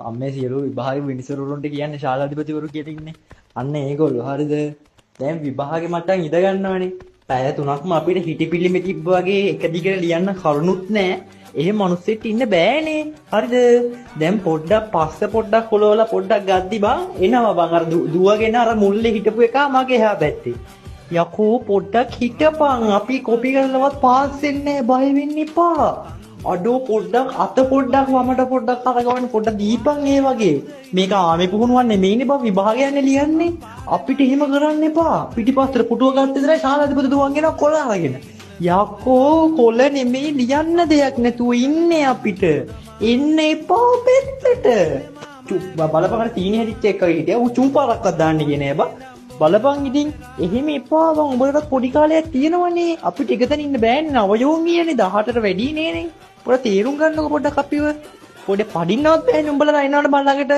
මම මේ සියලු විභාග විනිසුරුන්ට කියන්නේ ශාලාධිපතිවරු කියලා ඉන්නේ. අන්න ඒගොල්ලෝ හරිද? දැන් විභාගේ මට්ටම් ඉඳ ගන්නවනේ. පැය 3ක්ම අපිට හිටිපිලිමේ තිබ්බ වගේ එක දිගට ලියන්න කරුණුත් නැහැ. එහෙම මිනිස්සෙට ඉන්න බෑනේ. හරිද? දැන් පොඩ්ඩක් පස්ස පොඩ්ඩක් කොලවලා පොඩ්ඩක් ගද්දි බං එනවා බං අර දුවගෙන අර මුල්ලේ හිටපු එක මගේ එහා පැත්තේ. යකෝ පොඩ්ඩක් හිටපන් අපි කොපි කරලවත් පාස් වෙන්නේ බය වෙන්න එපා. අඩෝ පොඩ්ඩක් අත පොඩ්ඩක් වමට පොඩ්ඩක් අරගවන්න පොඩ්ඩක් දීපන් ඒ වගේ. මේක ආමේ පුහුණුවක් නෙමෙයිනේ බා විභාගයන්නේ ලියන්නේ. අපිට එහෙම කරන්න එපා. පිටිපස්සට පුටුව ගන්න විතරයි ශාලාධිපති දුවන් ගෙනා කොළ අරගෙන. යකෝ කොළ නෙමෙයි ලියන්න දෙයක් නැතුව ඉන්නේ අපිට. එන්න එපා පෙත්තට. බලපන් තීනි හැදිච්ච එක හිටියා. ඌ චූපාරක්වත් දාන්නේ කියේ නෑ බා. බලපන් ඉතින් එහෙම එපා බං උඹලට පොඩි කාලයක් තියෙනවනේ අපිට එකතන ඉන්න බෑනේ නවයෝගියනේ 18ට වැඩි නේනේ පොඩ තීරුම් ගන්නකො පොඩ්ඩක් අපිව පොඩ පඩින්නවත් බෑනේ උඹලා රයින්නාට බලලකට